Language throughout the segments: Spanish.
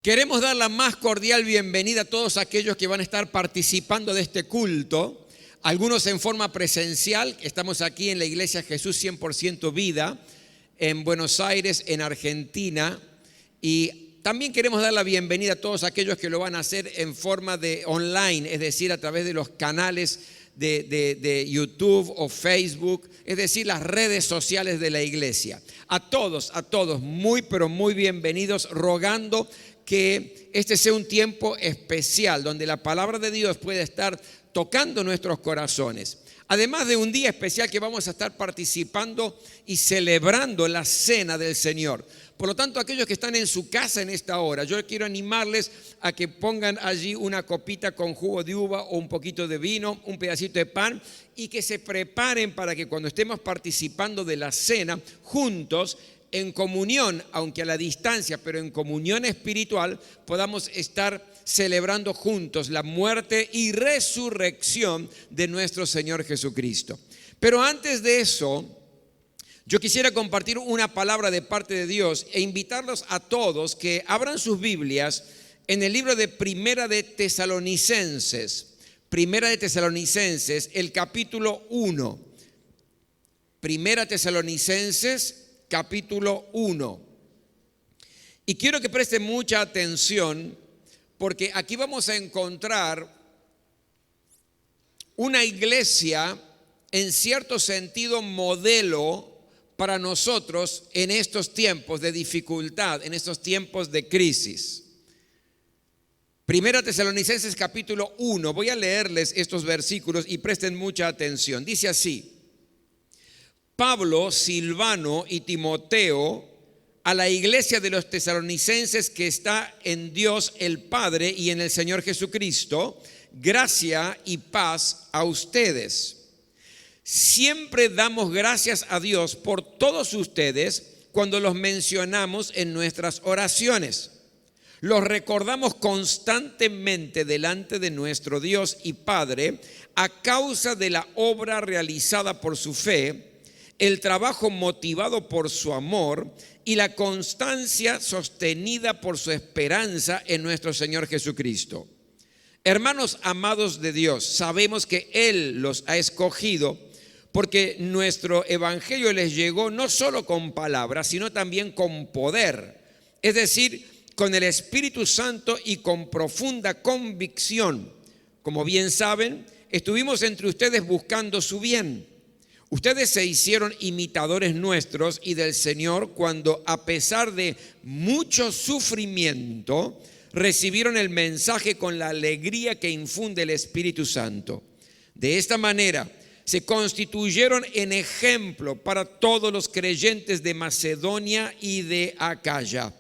Queremos dar la más cordial bienvenida a todos aquellos que van a estar participando de este culto, algunos en forma presencial. Estamos aquí en la Iglesia Jesús 100% Vida, en Buenos Aires, en Argentina, y también queremos dar la bienvenida a todos aquellos que lo van a hacer en forma de online, es decir, a través de los canales de YouTube o Facebook, es decir, las redes sociales de la iglesia. A todos, muy pero muy bienvenidos, rogando que este sea un tiempo especial donde la palabra de Dios pueda estar tocando nuestros corazones. Además de un día especial que vamos a estar participando y celebrando la cena del Señor. Por lo tanto, aquellos que están en su casa en esta hora, yo quiero animarles a que pongan allí una copita con jugo de uva o un poquito de vino, un pedacito de pan, y que se preparen para que cuando estemos participando de la cena juntos, en comunión, aunque a la distancia, pero en comunión espiritual, podamos estar celebrando juntos la muerte y resurrección de nuestro Señor Jesucristo. Pero antes de eso, yo quisiera compartir una palabra de parte de Dios e invitarlos a todos que abran sus Biblias en el libro de Primera de Tesalonicenses. Primera de Tesalonicenses, el capítulo 1. Primera Tesalonicenses, capítulo 1. Y quiero que presten mucha atención porque aquí vamos a encontrar una iglesia en cierto sentido modelo para nosotros en estos tiempos de dificultad, en estos tiempos de crisis. Primera Tesalonicenses capítulo 1. Voy a leerles estos versículos y presten mucha atención. Dice así: Pablo, Silvano y Timoteo, a la iglesia de los tesalonicenses que está en Dios el Padre y en el Señor Jesucristo, gracia y paz a ustedes. Siempre damos gracias a Dios por todos ustedes cuando los mencionamos en nuestras oraciones. Los recordamos constantemente delante de nuestro Dios y Padre a causa de la obra realizada por su fe, el trabajo motivado por su amor y la constancia sostenida por su esperanza en nuestro Señor Jesucristo. Hermanos amados de Dios, sabemos que Él los ha escogido porque nuestro evangelio les llegó no solo con palabras, sino también con poder, es decir, con el Espíritu Santo y con profunda convicción. Como bien saben, estuvimos entre ustedes buscando su bien. Ustedes se hicieron imitadores nuestros y del Señor cuando, a pesar de mucho sufrimiento, recibieron el mensaje con la alegría que infunde el Espíritu Santo. De esta manera, se constituyeron en ejemplo para todos los creyentes de Macedonia y de Acaya.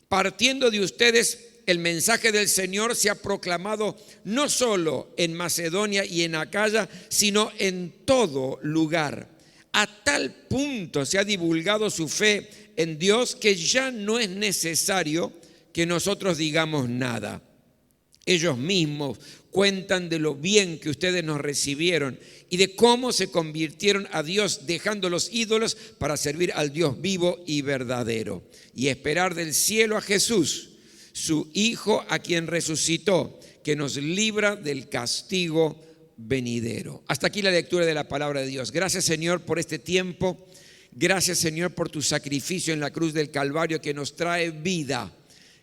Partiendo de ustedes, el mensaje del Señor se ha proclamado no solo en Macedonia y en Acaya, sino en todo lugar. A tal punto se ha divulgado su fe en Dios que ya no es necesario que nosotros digamos nada. Ellos mismos cuentan de lo bien que ustedes nos recibieron y de cómo se convirtieron a Dios dejando los ídolos para servir al Dios vivo y verdadero y esperar del cielo a Jesús, su Hijo, a quien resucitó, que nos libra del castigo venidero. Hasta aquí la lectura de la palabra de Dios. Gracias, Señor, por este tiempo. Gracias, Señor, por tu sacrificio en la cruz del Calvario que nos trae vida.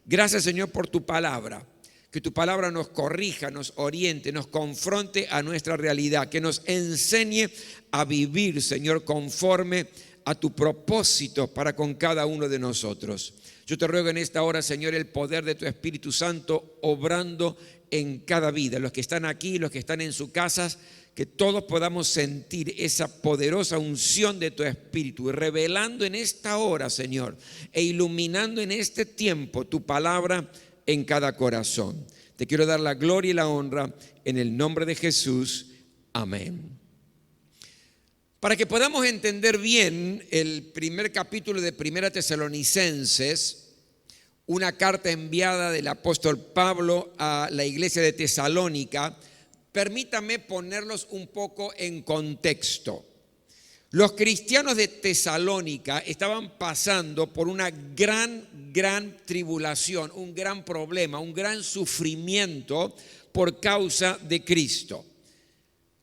Gracias, Señor, por tu palabra. Que tu palabra nos corrija, nos oriente, nos confronte a nuestra realidad, que nos enseñe a vivir, Señor, conforme a tu propósito para con cada uno de nosotros. Yo te ruego en esta hora, Señor, el poder de tu Espíritu Santo obrando en cada vida. Los que están aquí, los que están en sus casas, que todos podamos sentir esa poderosa unción de tu Espíritu, revelando en esta hora, Señor, e iluminando en este tiempo tu palabra en cada corazón. Te quiero dar la gloria y la honra en el nombre de Jesús. Amén. Para que podamos entender bien el primer capítulo de Primera Tesalonicenses, una carta enviada del apóstol Pablo a la iglesia de Tesalónica, permítame ponerlos un poco en contexto. Los cristianos de Tesalónica estaban pasando por una gran tribulación, un gran problema, un gran sufrimiento por causa de Cristo.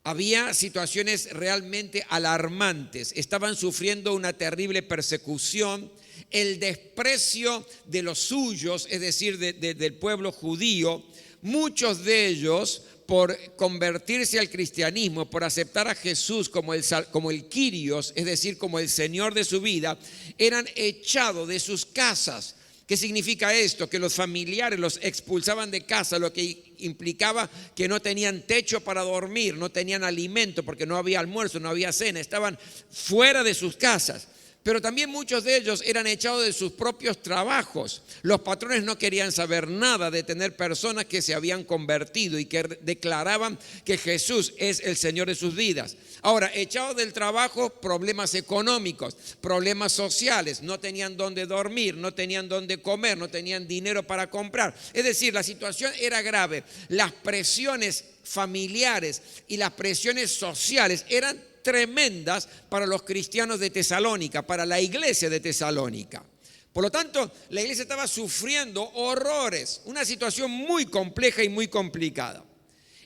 Había situaciones realmente alarmantes, estaban sufriendo una terrible persecución, el desprecio de los suyos, es decir, del pueblo judío. Muchos de ellos, por convertirse al cristianismo, por aceptar a Jesús como el Kyrios, es decir, como el Señor de su vida, eran echados de sus casas. ¿Qué significa esto? Que los familiares los expulsaban de casa, lo que implicaba que no tenían techo para dormir, no tenían alimento porque no había almuerzo, no había cena, estaban fuera de sus casas. Pero también muchos de ellos eran echados de sus propios trabajos. Los patrones no querían saber nada de tener personas que se habían convertido y que declaraban que Jesús es el Señor de sus vidas. Ahora, echados del trabajo, problemas económicos, problemas sociales, no tenían dónde dormir, no tenían dónde comer, no tenían dinero para comprar. Es decir, la situación era grave. Las presiones familiares y las presiones sociales eran tremendas para los cristianos de Tesalónica, para la iglesia de Tesalónica. Por lo tanto, la iglesia estaba sufriendo horrores, una situación muy compleja y muy complicada.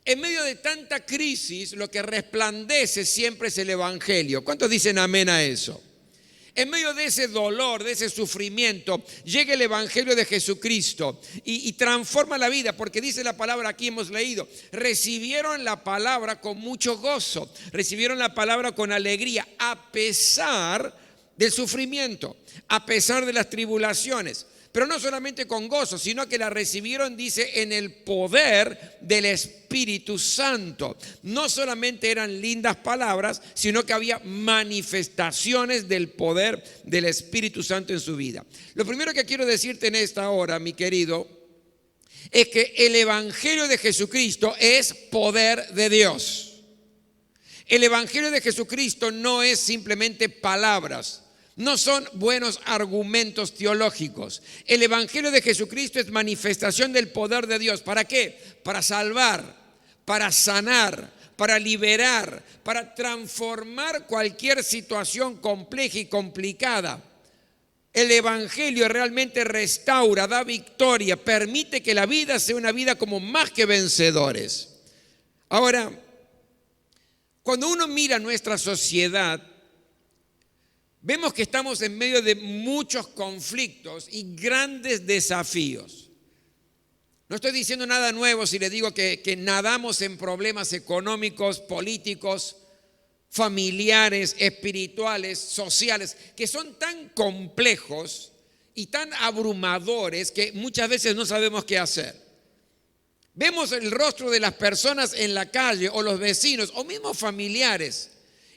En medio de tanta crisis, lo que resplandece siempre es el evangelio. ¿Cuántos dicen amén a eso? En medio de ese dolor, de ese sufrimiento, llega el evangelio de Jesucristo y transforma la vida, porque dice la palabra, aquí hemos leído, recibieron la palabra con mucho gozo, recibieron la palabra con alegría, a pesar del sufrimiento, a pesar de las tribulaciones. Pero no solamente con gozo, sino que la recibieron, dice, en el poder del Espíritu Santo. No solamente eran lindas palabras, sino que había manifestaciones del poder del Espíritu Santo en su vida. Lo primero que quiero decirte en esta hora, mi querido, es que el Evangelio de Jesucristo es poder de Dios. El Evangelio de Jesucristo no es simplemente palabras. No son buenos argumentos teológicos. El Evangelio de Jesucristo es manifestación del poder de Dios. ¿Para qué? Para salvar, para sanar, para liberar, para transformar cualquier situación compleja y complicada. El Evangelio realmente restaura, da victoria, permite que la vida sea una vida como más que vencedores. Ahora, cuando uno mira nuestra sociedad, vemos que estamos en medio de muchos conflictos y grandes desafíos. No estoy diciendo nada nuevo si le digo que nadamos en problemas económicos, políticos, familiares, espirituales, sociales, que son tan complejos y tan abrumadores que muchas veces no sabemos qué hacer. Vemos el rostro de las personas en la calle o los vecinos o mismos familiares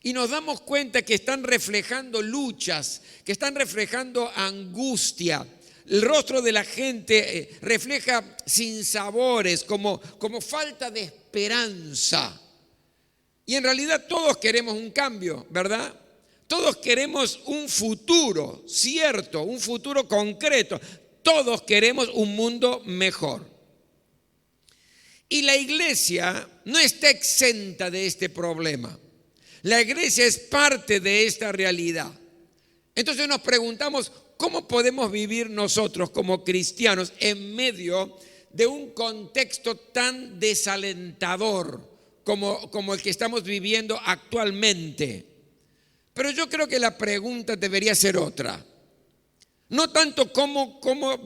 y nos damos cuenta que están reflejando luchas, que están reflejando angustia. El rostro de la gente refleja sinsabores, como falta de esperanza. Y en realidad todos queremos un cambio, ¿verdad? Todos queremos un futuro cierto, un futuro concreto. Todos queremos un mundo mejor. Y la iglesia no está exenta de este problema. La iglesia es parte de esta realidad. Entonces nos preguntamos, ¿cómo podemos vivir nosotros como cristianos en medio de un contexto tan desalentador como el que estamos viviendo actualmente? Pero yo creo que la pregunta debería ser otra. No tanto cómo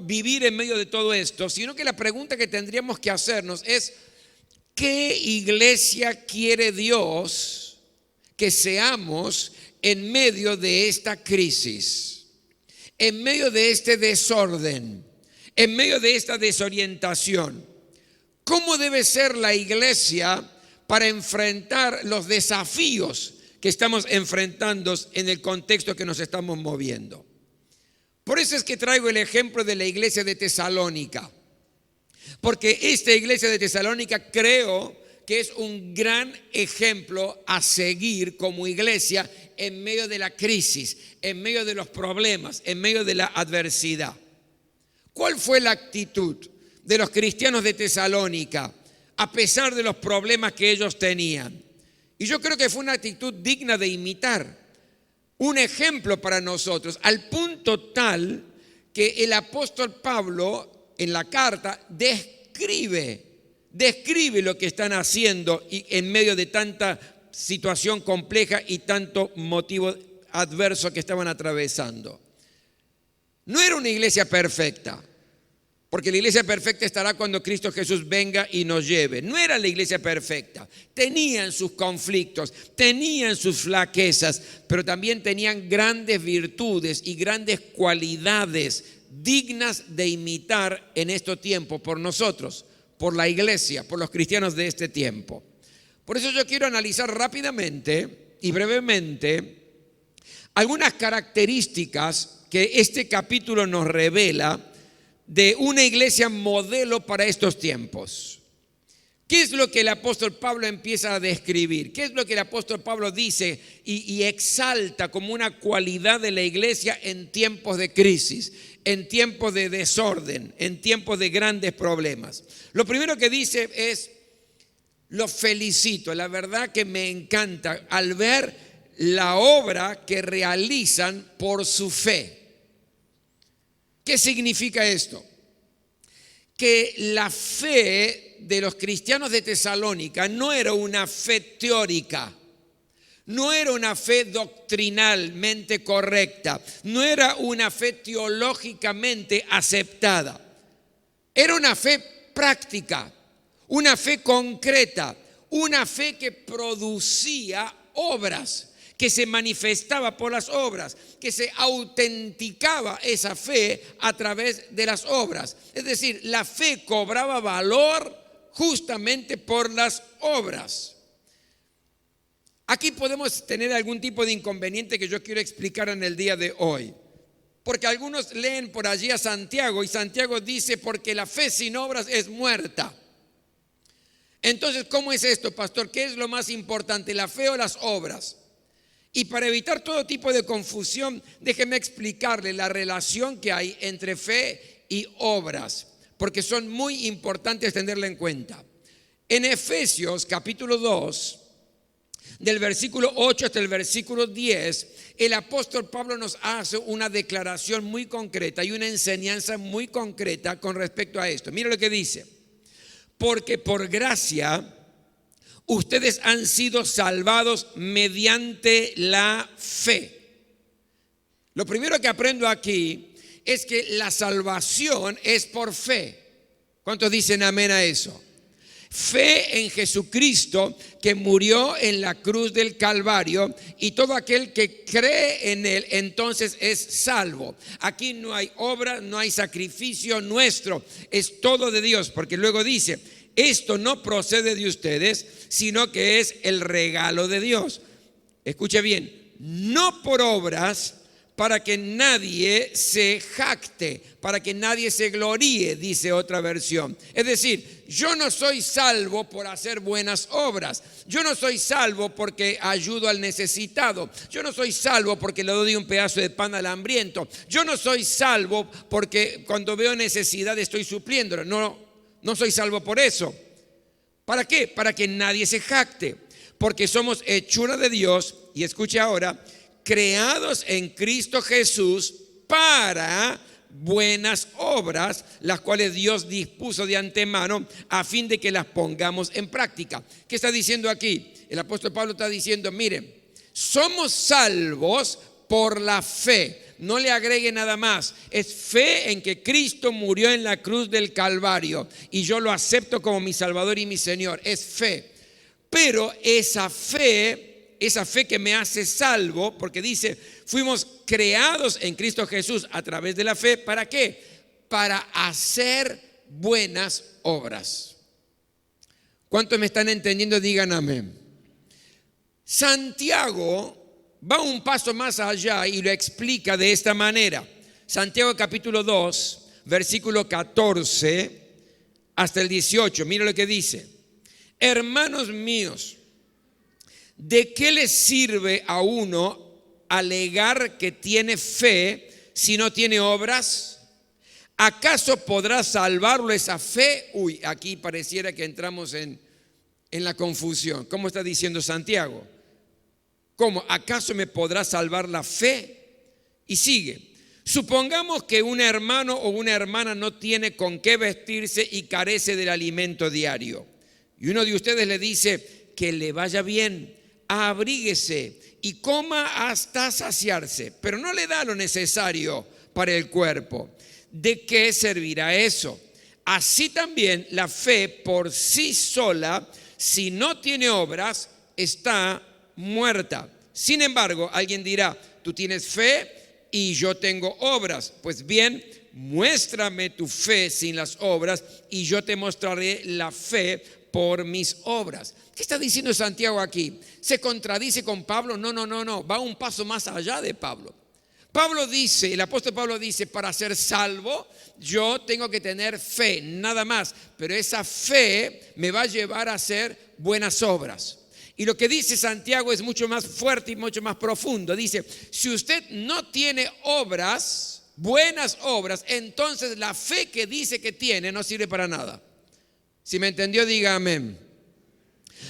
vivir en medio de todo esto, sino que la pregunta que tendríamos que hacernos es, ¿qué iglesia quiere Dios que seamos en medio de esta crisis, en medio de este desorden, en medio de esta desorientación? ¿Cómo debe ser la iglesia para enfrentar los desafíos que estamos enfrentando en el contexto que nos estamos moviendo? Por eso es que traigo el ejemplo de la iglesia de Tesalónica, porque esta iglesia de Tesalónica creo que es un gran ejemplo a seguir como iglesia en medio de la crisis, en medio de los problemas, en medio de la adversidad. ¿Cuál fue la actitud de los cristianos de Tesalónica a pesar de los problemas que ellos tenían. Y yo creo que fue una actitud digna de imitar, un ejemplo para nosotros, al punto tal que el apóstol Pablo en la carta describe lo que están haciendo y en medio de tanta situación compleja y tanto motivo adverso que estaban atravesando. No era una iglesia perfecta, porque la iglesia perfecta estará cuando Cristo Jesús venga y nos lleve. No era la iglesia perfecta. Tenían sus conflictos, tenían sus flaquezas, pero también tenían grandes virtudes y grandes cualidades dignas de imitar en estos tiempos por nosotros, por la iglesia, por los cristianos de este tiempo. Por eso yo quiero analizar rápidamente y brevemente algunas características que este capítulo nos revela de una iglesia modelo para estos tiempos. ¿Qué es lo que el apóstol Pablo empieza a describir? ¿Qué es lo que el apóstol Pablo dice y exalta como una cualidad de la iglesia en tiempos de crisis, en tiempos de desorden, en tiempos de grandes problemas? Lo primero que dice es: lo felicito, la verdad que me encanta al ver la obra que realizan por su fe. ¿Qué significa esto? Que la fe de los cristianos de Tesalónica no era una fe teórica, no era una fe doctrinalmente correcta, no era una fe teológicamente aceptada. Era una fe práctica, una fe concreta, una fe que producía obras, que se manifestaba por las obras, que se autenticaba esa fe a través de las obras. Es decir, la fe cobraba valor justamente por las obras. Aquí podemos tener algún tipo de inconveniente que yo quiero explicar en el día de hoy. Porque algunos leen por allí a Santiago y Santiago dice: porque la fe sin obras es muerta. Entonces, ¿cómo es esto, pastor? ¿Qué es lo más importante, la fe o las obras? Y para evitar todo tipo de confusión, déjeme explicarle la relación que hay entre fe y obras, porque son muy importantes tenerla en cuenta. En Efesios capítulo 2, del versículo 8 hasta el versículo 10, el apóstol Pablo nos hace una declaración muy concreta y una enseñanza muy concreta con respecto a esto. Mira lo que dice: porque por gracia ustedes han sido salvados mediante la fe. Lo primero que aprendo aquí es que la salvación es por fe. ¿Cuántos dicen amén a eso? Fe en Jesucristo, que murió en la cruz del Calvario, y todo aquel que cree en él entonces es salvo. Aquí no hay obra, no hay sacrificio nuestro, es todo de Dios, porque luego dice: esto no procede de ustedes, sino que es el regalo de Dios. Escuche bien: no por obras, para que nadie se jacte, para que nadie se gloríe, dice otra versión. Es decir, yo no soy salvo por hacer buenas obras. Yo no soy salvo porque ayudo al necesitado. Yo no soy salvo porque le doy un pedazo de pan al hambriento. Yo no soy salvo porque cuando veo necesidad estoy supliéndolo. No soy salvo por eso. ¿Para qué? Para que nadie se jacte. Porque somos hechura de Dios, y escuche ahora, creados en Cristo Jesús para buenas obras, las cuales Dios dispuso de antemano a fin de que las pongamos en práctica. ¿Qué está diciendo aquí? El apóstol Pablo está diciendo: miren, somos salvos por la fe. No le agregue nada más. Es fe en que Cristo murió en la cruz del Calvario y yo lo acepto como mi Salvador y mi Señor. Es fe. Pero esa fe que me hace salvo, porque dice: fuimos creados en Cristo Jesús a través de la fe. ¿Para qué? Para hacer buenas obras. ¿Cuántos me están entendiendo? Digan amén. Santiago va un paso más allá y lo explica de esta manera. Santiago capítulo 2, versículo 14 hasta el 18. Mira lo que dice: hermanos míos, ¿de qué le sirve a uno alegar que tiene fe si no tiene obras? ¿Acaso podrá salvarlo esa fe? Uy, aquí pareciera que entramos en la confusión. ¿Cómo está diciendo Santiago? ¿Cómo? ¿Acaso me podrá salvar la fe? Y sigue. Supongamos que un hermano o una hermana no tiene con qué vestirse y carece del alimento diario. Y uno de ustedes le dice que le vaya bien, abríguese y coma hasta saciarse, pero no le da lo necesario para el cuerpo. ¿De qué servirá eso? Así también la fe por sí sola, si no tiene obras, está muerta. Sin embargo, alguien dirá, tú tienes fe y yo tengo obras. Pues bien, muéstrame tu fe sin las obras y yo te mostraré la fe por mis obras. ¿Qué está diciendo Santiago aquí? ¿Se contradice con Pablo? No, va un paso más allá de Pablo. Pablo dice, el apóstol Pablo dice, para ser salvo yo tengo que tener fe, nada más, pero esa fe me va a llevar a hacer buenas obras. Y lo que dice Santiago es mucho más fuerte y mucho más profundo. Dice, si usted no tiene obras, buenas obras, entonces la fe que dice que tiene no sirve para nada. Si me entendió, diga amén.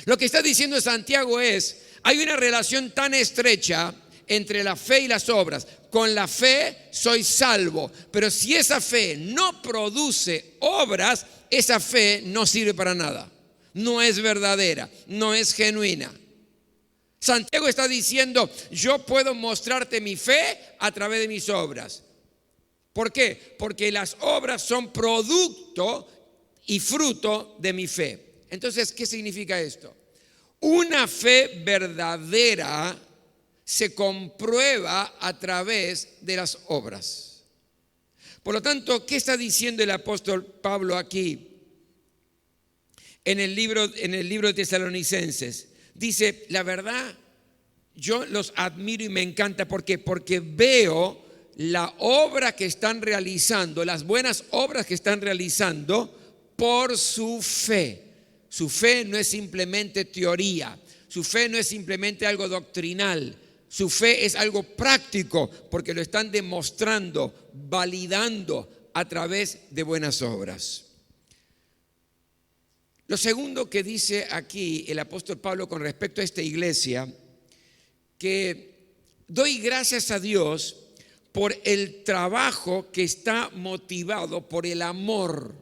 Lo que está diciendo Santiago es, hay una relación tan estrecha entre la fe y las obras. Con la fe soy salvo, pero si esa fe no produce obras, esa fe no sirve para nada. No es verdadera, no es genuina. Santiago está diciendo, yo puedo mostrarte mi fe a través de mis obras. ¿Por qué? Porque las obras son producto y fruto de mi fe. Entonces, ¿qué significa esto? Una fe verdadera se comprueba a través de las obras. Por lo tanto, ¿qué está diciendo el apóstol Pablo aquí? En el libro de Tesalonicenses, dice, la verdad, yo los admiro y me encanta. ¿Por qué? Porque veo la obra que están realizando, las buenas obras que están realizando por su fe. Su fe no es simplemente teoría, su fe no es simplemente algo doctrinal, su fe es algo práctico porque lo están demostrando, validando a través de buenas obras. Lo segundo que dice aquí el apóstol Pablo con respecto a esta iglesia, que doy gracias a Dios por el trabajo que está motivado por el amor,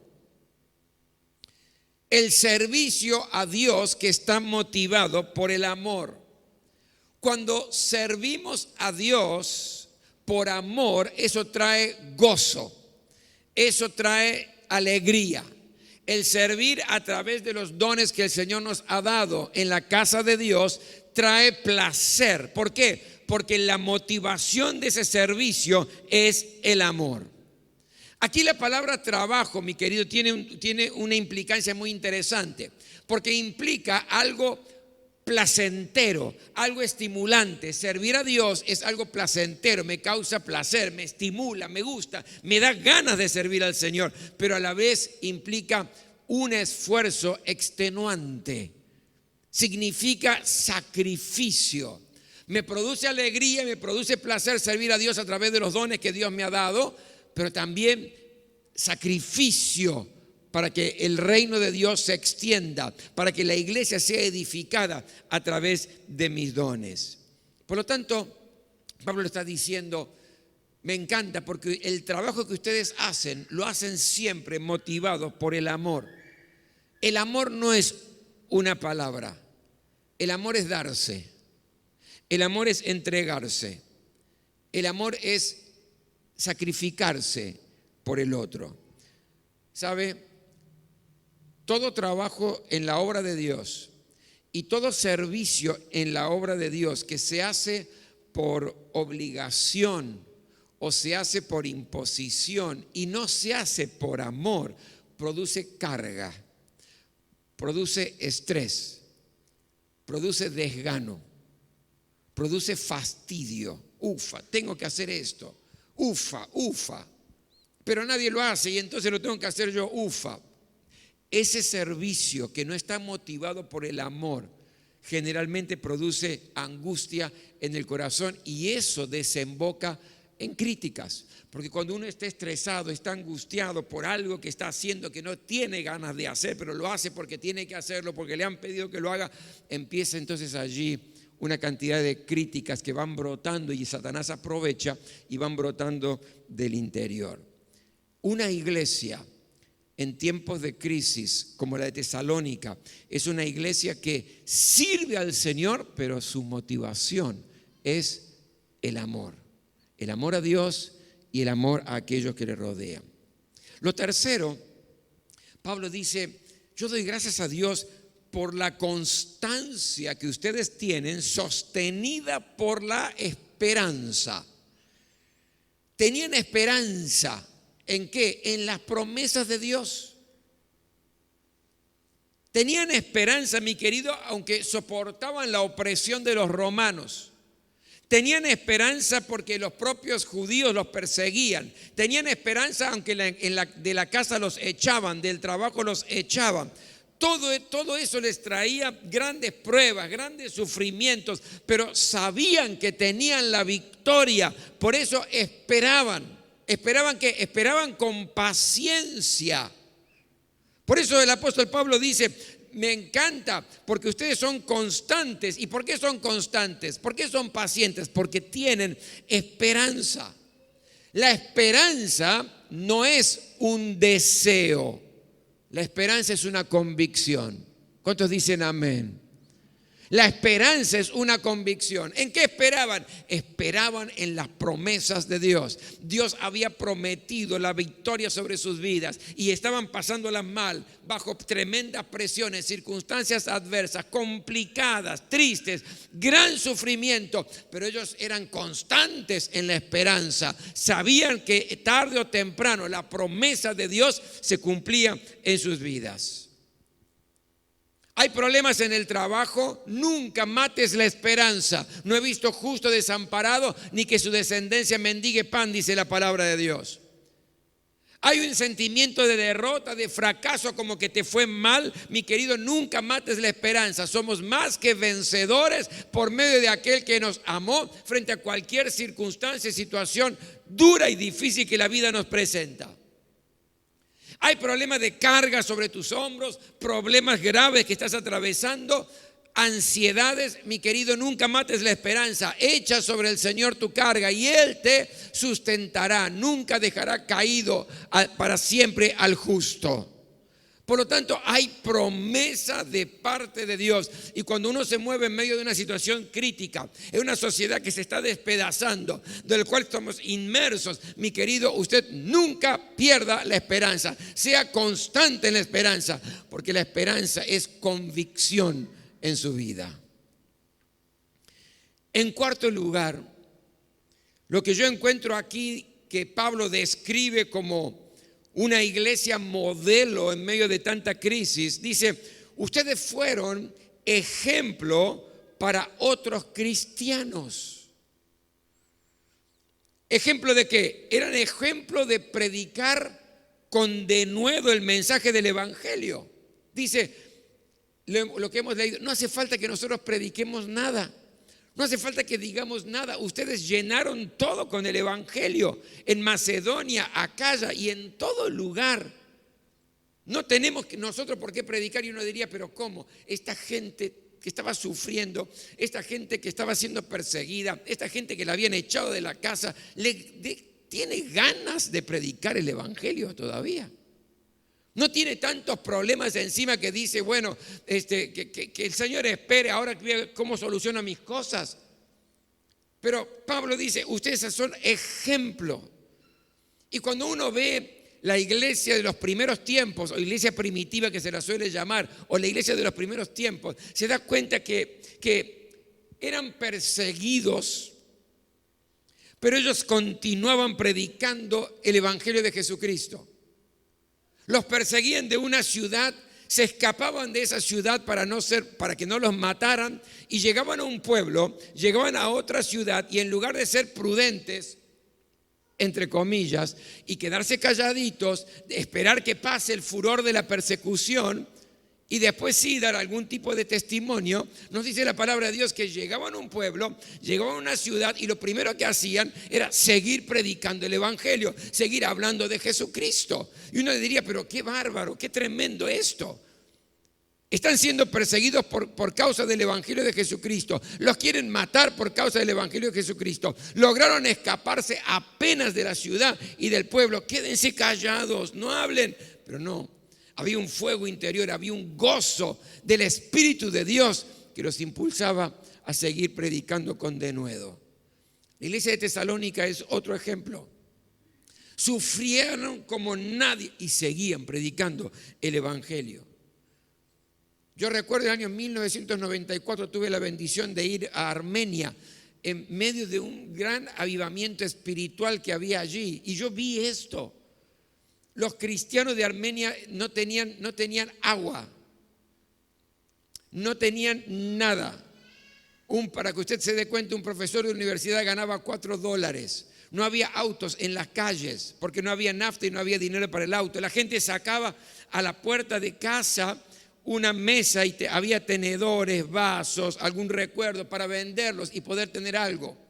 el servicio a Dios que está motivado por el amor. Cuando servimos a Dios por amor, eso trae gozo, eso trae alegría. El servir a través de los dones que el Señor nos ha dado en la casa de Dios trae placer. ¿Por qué? Porque la motivación de ese servicio es el amor. Aquí la palabra trabajo, mi querido, tiene una implicancia muy interesante, porque implica algo placentero, algo estimulante. Servir a Dios es algo placentero, me causa placer, me estimula, me gusta, me da ganas de servir al Señor, pero a la vez implica un esfuerzo extenuante. Significa sacrificio. Me produce alegría, me produce placer servir a Dios a través de los dones que Dios me ha dado, pero también sacrificio para que el reino de Dios se extienda, para que la iglesia sea edificada a través de mis dones. Por lo tanto, Pablo está diciendo, me encanta porque el trabajo que ustedes hacen, lo hacen siempre motivados por el amor. El amor no es una palabra, el amor es darse, el amor es entregarse, el amor es sacrificarse por el otro. ¿Sabe? Todo trabajo en la obra de Dios y todo servicio en la obra de Dios que se hace por obligación o se hace por imposición y no se hace por amor, produce carga, produce estrés, produce desgano, produce fastidio. Ufa, tengo que hacer esto. Ufa, pero nadie lo hace y entonces lo tengo que hacer yo. Ufa. Ese servicio que no está motivado por el amor generalmente produce angustia en el corazón y eso desemboca en críticas. Porque cuando uno está estresado, está angustiado por algo que está haciendo que no tiene ganas de hacer, pero lo hace porque tiene que hacerlo, porque le han pedido que lo haga, empieza entonces allí una cantidad de críticas que van brotando y Satanás aprovecha y van brotando del interior. Una iglesia en tiempos de crisis como la de Tesalónica es una iglesia que sirve al Señor, pero su motivación es el amor a Dios y el amor a aquellos que le rodean. Lo tercero, Pablo dice, yo doy gracias a Dios por la constancia que ustedes tienen, sostenida por la esperanza. Tenían esperanza, ¿en qué? En las promesas de Dios. Tenían esperanza, mi querido, aunque soportaban la opresión de los romanos. Tenían esperanza porque los propios judíos los perseguían. Tenían esperanza aunque de la casa los echaban, del trabajo los echaban. Todo eso les traía grandes pruebas, grandes sufrimientos, pero sabían que tenían la victoria. Por eso esperaban con paciencia. Por eso el apóstol Pablo dice, me encanta porque ustedes son constantes. ¿Y por qué son constantes? ¿Por qué son pacientes? Porque tienen esperanza. La esperanza no es un deseo. La esperanza es una convicción. ¿Cuántos dicen amén? La esperanza es una convicción. ¿En qué esperaban? Esperaban en las promesas de Dios. Dios había prometido la victoria sobre sus vidas y estaban pasándolas mal, bajo tremendas presiones, circunstancias adversas, complicadas, tristes, gran sufrimiento, pero ellos eran constantes en la esperanza. Sabían que tarde o temprano la promesa de Dios se cumplía en sus vidas. Hay problemas en el trabajo, nunca mates la esperanza. No he visto justo desamparado ni que su descendencia mendigue pan, dice la palabra de Dios. Hay un sentimiento de derrota, de fracaso, como que te fue mal. Mi querido, nunca mates la esperanza. Somos más que vencedores por medio de aquel que nos amó frente a cualquier circunstancia y situación dura y difícil que la vida nos presenta. Hay problemas de carga sobre tus hombros, problemas graves que estás atravesando, ansiedades. Mi querido, nunca mates la esperanza. Echa sobre el Señor tu carga y Él te sustentará. Nunca dejará caído para siempre al justo. Por lo tanto, hay promesa de parte de Dios. Y cuando uno se mueve en medio de una situación crítica, en una sociedad que se está despedazando, del cual estamos inmersos, mi querido, usted nunca pierda la esperanza. Sea constante en la esperanza, porque la esperanza es convicción en su vida. En cuarto lugar, lo que yo encuentro aquí que Pablo describe como una iglesia modelo en medio de tanta crisis, dice, ustedes fueron ejemplo para otros cristianos. ¿Ejemplo de qué? Eran ejemplo de predicar con denuedo el mensaje del evangelio. Dice, lo que hemos leído, no hace falta que nosotros prediquemos nada. No hace falta que digamos nada. Ustedes llenaron todo con el evangelio. En Macedonia, Acaya y en todo lugar. No tenemos nosotros por qué predicar. Y uno diría, pero ¿cómo? Esta gente que estaba sufriendo, esta gente que estaba siendo perseguida, esta gente que la habían echado de la casa, ¿tiene ganas de predicar el evangelio todavía? No tiene tantos problemas encima que dice, bueno, que el Señor espere, ahora que cómo soluciono mis cosas. Pero Pablo dice, ustedes son ejemplo. Y cuando uno ve la iglesia de los primeros tiempos, o iglesia primitiva que se la suele llamar, o la iglesia de los primeros tiempos, se da cuenta que eran perseguidos, pero ellos continuaban predicando el evangelio de Jesucristo. Los perseguían de una ciudad, se escapaban de esa ciudad para que no los mataran, y llegaban a un pueblo, llegaban a otra ciudad, y en lugar de ser prudentes, entre comillas, y quedarse calladitos, de esperar que pase el furor de la persecución, y después sí dar algún tipo de testimonio, nos dice la palabra de Dios que llegaban a un pueblo, llegaban a una ciudad y lo primero que hacían era seguir predicando el evangelio, seguir hablando de Jesucristo. Y uno le diría, pero qué bárbaro, qué tremendo esto. Están siendo perseguidos por causa del evangelio de Jesucristo. Los quieren matar por causa del evangelio de Jesucristo. Lograron escaparse apenas de la ciudad y del pueblo. Quédense callados, no hablen. Pero no. Había un fuego interior, había un gozo del Espíritu de Dios que los impulsaba a seguir predicando con denuedo. La iglesia de Tesalónica es otro ejemplo. Sufrieron como nadie y seguían predicando el Evangelio. Yo recuerdo el año 1994 tuve la bendición de ir a Armenia en medio de un gran avivamiento espiritual que había allí. Y yo vi esto. Los cristianos de Armenia no tenían agua, no tenían nada. Para que usted se dé cuenta, un profesor de universidad ganaba $4. No había autos en las calles porque no había nafta y no había dinero para el auto. La gente sacaba a la puerta de casa una mesa y había tenedores, vasos, algún recuerdo para venderlos y poder tener algo.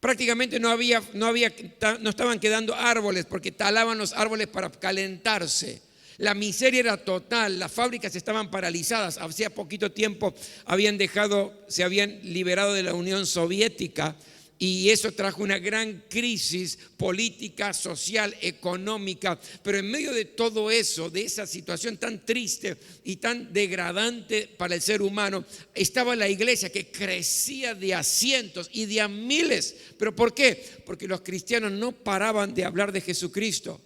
Prácticamente no estaban quedando árboles porque talaban los árboles para calentarse. La miseria era total, las fábricas estaban paralizadas. Hacía poquito tiempo se habían liberado de la Unión Soviética y eso trajo una gran crisis política, social, económica. Pero en medio de todo eso, de esa situación tan triste y tan degradante para el ser humano, estaba la iglesia que crecía de a cientos y de a miles. ¿Pero por qué? Porque los cristianos no paraban de hablar de Jesucristo.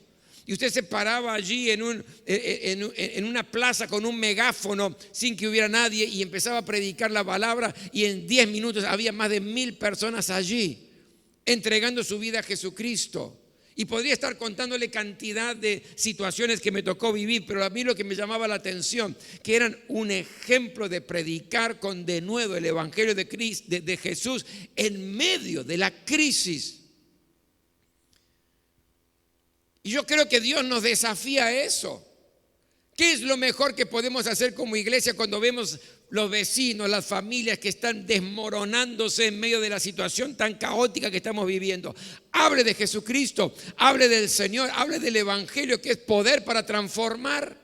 Y usted se paraba allí en una plaza con un megáfono sin que hubiera nadie y empezaba a predicar la palabra y en 10 minutos había más de 1000 personas allí entregando su vida a Jesucristo. Y podría estar contándole cantidad de situaciones que me tocó vivir, pero a mí lo que me llamaba la atención, que eran un ejemplo de predicar con denuedo el evangelio de Jesús en medio de la crisis. Y yo creo que Dios nos desafía a eso. ¿Qué es lo mejor que podemos hacer como iglesia cuando vemos los vecinos, las familias que están desmoronándose en medio de la situación tan caótica que estamos viviendo? Hable de Jesucristo, hable del Señor, hable del Evangelio que es poder para transformar.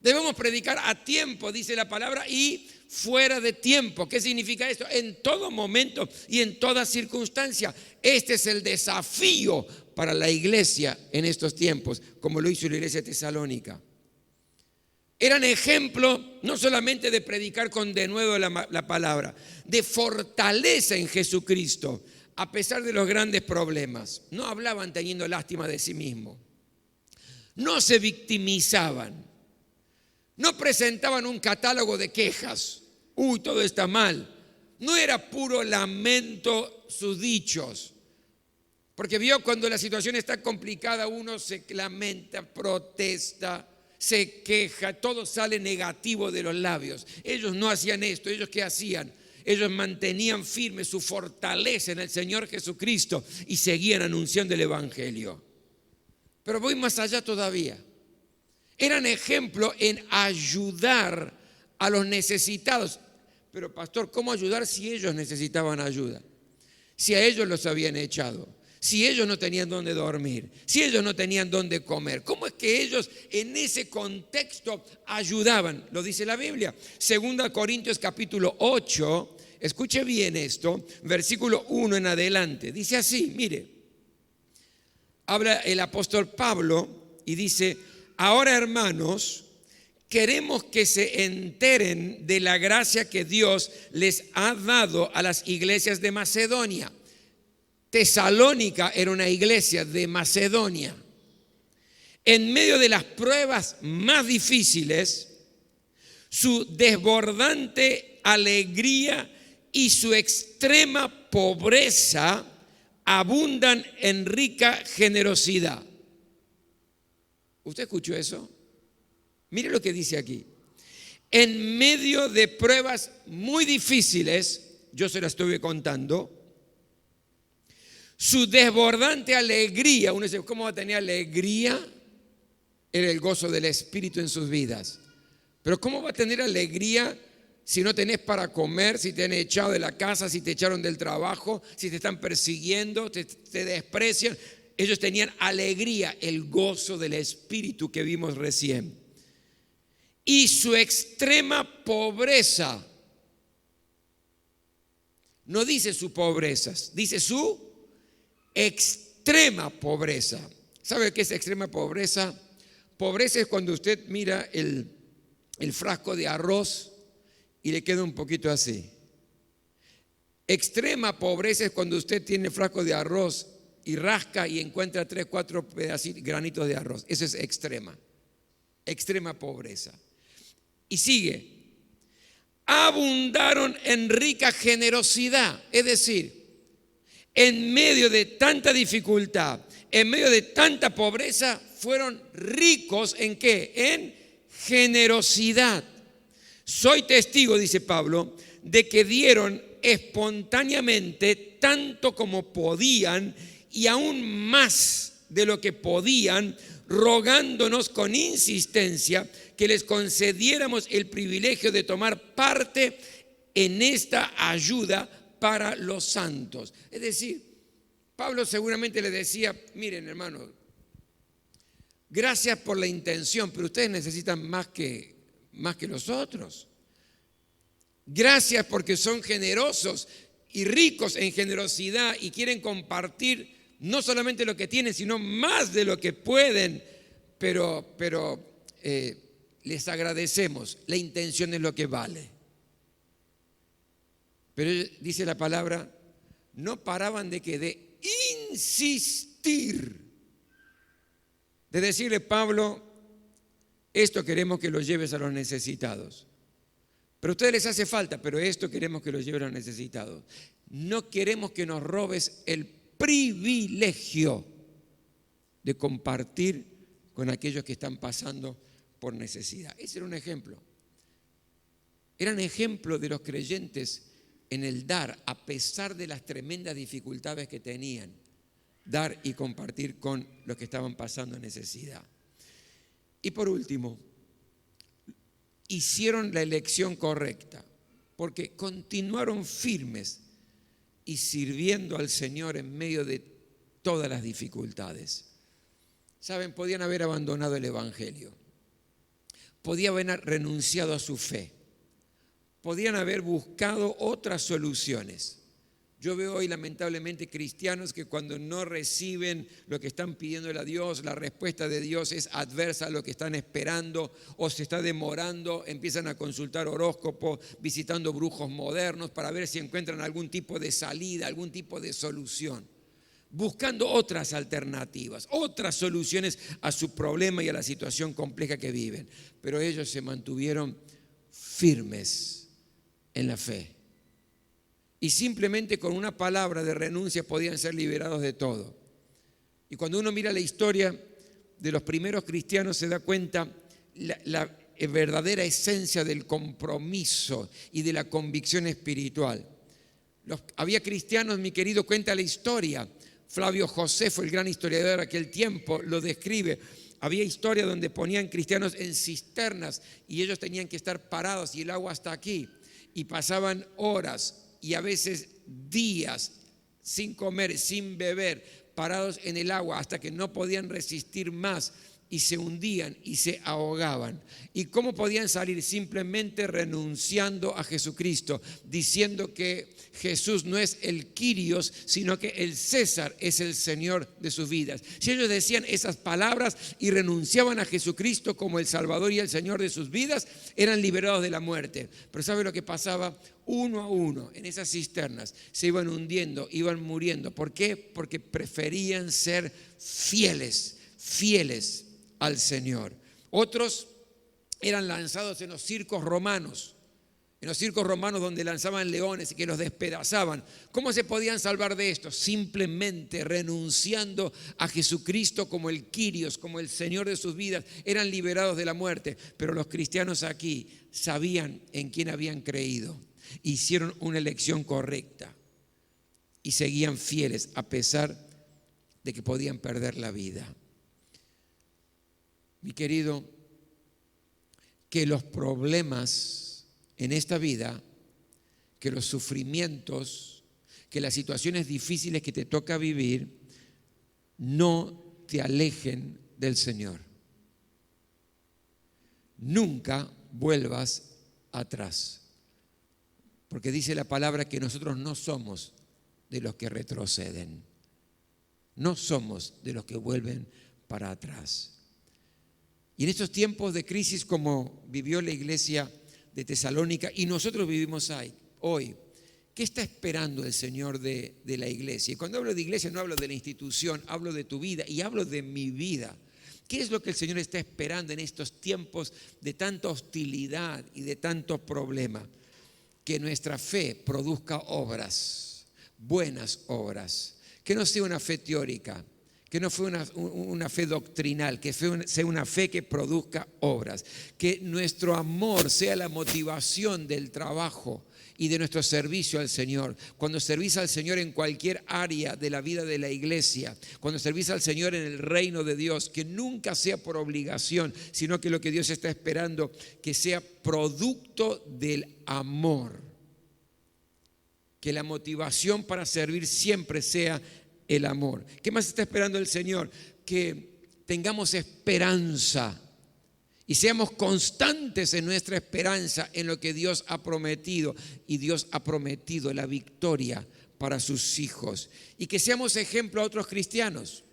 Debemos predicar a tiempo, dice la palabra, y fuera de tiempo. ¿Qué significa esto? En todo momento y en toda circunstancia. Este es el desafío para la iglesia en estos tiempos, como lo hizo la iglesia de Tesalónica. Eran ejemplo no solamente de predicar con denuedo la palabra, de fortaleza en Jesucristo, a pesar de los grandes problemas. No hablaban teniendo lástima de sí mismos. No se victimizaban. No presentaban un catálogo de quejas. Uy, todo está mal. No era puro lamento sus dichos. Porque vio cuando la situación está complicada, uno se lamenta, protesta, se queja, todo sale negativo de los labios. Ellos no hacían esto. ¿Ellos qué hacían? Ellos mantenían firme su fortaleza en el Señor Jesucristo y seguían anunciando el Evangelio. Pero voy más allá todavía. Eran ejemplo en ayudar a los necesitados. Pero pastor, ¿cómo ayudar si ellos necesitaban ayuda? Si a ellos los habían echado. Si ellos no tenían dónde dormir, si ellos no tenían dónde comer, ¿cómo es que ellos en ese contexto ayudaban? Lo dice la Biblia. 2 Corintios capítulo 8, escuche bien esto, versículo 1 en adelante. Dice así, mire, habla el apóstol Pablo y dice: ahora, hermanos, queremos que se enteren de la gracia que Dios les ha dado a las iglesias de Macedonia. Tesalónica era una iglesia de Macedonia. En medio de las pruebas más difíciles, su desbordante alegría y su extrema pobreza abundan en rica generosidad. ¿Usted escuchó eso? Mire lo que dice aquí. En medio de pruebas muy difíciles, yo se las estuve contando, su desbordante alegría, uno dice, ¿cómo va a tener alegría era el gozo del Espíritu en sus vidas. Pero ¿cómo va a tener alegría si no tenés para comer, si te han echado de la casa, si te echaron del trabajo, si te están persiguiendo, te desprecian? Ellos tenían alegría, el gozo del Espíritu que vimos recién. Y su extrema pobreza, no dice su pobreza, dice su extrema pobreza. ¿Sabe qué es extrema pobreza? Pobreza es cuando usted mira el frasco de arroz y le queda un poquito así. Extrema pobreza es cuando usted tiene el frasco de arroz y rasca y encuentra 3, 4 pedacitos, granitos de arroz. Eso es extrema pobreza. Y sigue. Abundaron en rica generosidad, es decir, en medio de tanta dificultad, en medio de tanta pobreza, fueron ricos ¿en qué? En generosidad. Soy testigo, dice Pablo, de que dieron espontáneamente tanto como podían y aún más de lo que podían, rogándonos con insistencia que les concediéramos el privilegio de tomar parte en esta ayuda para los santos. Es decir, Pablo seguramente le decía, miren hermanos, gracias por la intención, pero ustedes necesitan más que los otros. Gracias porque son generosos y ricos en generosidad y quieren compartir no solamente lo que tienen, sino más de lo que pueden, pero les agradecemos. La intención es lo que vale. Pero dice la palabra, no paraban de insistir, de decirle, Pablo, esto queremos que lo lleves a los necesitados. Pero a ustedes les hace falta, pero esto queremos que lo lleven a los necesitados. No queremos que nos robes el privilegio de compartir con aquellos que están pasando por necesidad. Ese era un ejemplo. Eran ejemplos de los creyentes en el dar, a pesar de las tremendas dificultades que tenían, dar y compartir con los que estaban pasando necesidad. Y por último, hicieron la elección correcta, porque continuaron firmes y sirviendo al Señor en medio de todas las dificultades. Saben, podían haber abandonado el Evangelio, podían haber renunciado a su fe, podían haber buscado otras soluciones. Yo veo hoy lamentablemente cristianos que cuando no reciben lo que están pidiéndole a Dios, la respuesta de Dios es adversa a lo que están esperando o se está demorando, empiezan a consultar horóscopos, visitando brujos modernos para ver si encuentran algún tipo de salida, algún tipo de solución, buscando otras alternativas, otras soluciones a su problema y a la situación compleja que viven. Pero ellos se mantuvieron firmes en la fe. Y simplemente con una palabra de renuncia podían ser liberados de todo. Y cuando uno mira la historia de los primeros cristianos se da cuenta la verdadera esencia del compromiso y de la convicción espiritual. Había cristianos, mi querido, cuenta la historia. Flavio Josefo, el gran historiador de aquel tiempo, lo describe. Había historia donde ponían cristianos en cisternas y ellos tenían que estar parados y el agua hasta aquí. Y pasaban horas y a veces días sin comer, sin beber, parados en el agua hasta que no podían resistir más y se hundían y se ahogaban. ¿Y cómo podían salir? Simplemente renunciando a Jesucristo, diciendo que Jesús no es el Kyrios, sino que el César es el Señor de sus vidas. Si ellos decían esas palabras y renunciaban a Jesucristo como el Salvador y el Señor de sus vidas, eran liberados de la muerte. Pero ¿sabe lo que pasaba? Uno a uno en esas cisternas se iban hundiendo, iban muriendo. ¿Por qué? Porque preferían ser fieles al Señor. Otros eran lanzados en los circos romanos, donde lanzaban leones y que los despedazaban. ¿Cómo se podían salvar de esto? Simplemente renunciando a Jesucristo como el Kyrios, como el Señor de sus vidas. Eran liberados de la muerte. Pero los cristianos aquí sabían en quién habían creído. Hicieron una elección correcta y seguían fieles a pesar de que podían perder la vida. mi querido, que los problemas en esta vida, que los sufrimientos, que las situaciones difíciles que te toca vivir, no te alejen del Señor. Nunca vuelvas atrás, porque dice la palabra que nosotros no somos de los que retroceden, no somos de los que vuelven para atrás. Y en estos tiempos de crisis como vivió la iglesia de Tesalónica y nosotros vivimos hoy, ¿qué está esperando el Señor de la iglesia? Y cuando hablo de iglesia no hablo de la institución, hablo de tu vida y hablo de mi vida. ¿Qué es lo que el Señor está esperando en estos tiempos de tanta hostilidad y de tantos problemas? Que nuestra fe produzca obras, buenas obras, que no sea una fe teórica, que no fue una fe doctrinal, que sea una fe que produzca obras, que nuestro amor sea la motivación del trabajo y de nuestro servicio al Señor. Cuando servís al Señor en cualquier área de la vida de la iglesia, cuando servís al Señor en el reino de Dios, que nunca sea por obligación, sino que lo que Dios está esperando, que sea producto del amor. Que la motivación para servir siempre sea el amor. ¿Qué más está esperando el Señor? Que tengamos esperanza y seamos constantes en nuestra esperanza en lo que Dios ha prometido. Y Dios ha prometido la victoria para sus hijos. Y que seamos ejemplo a otros cristianos.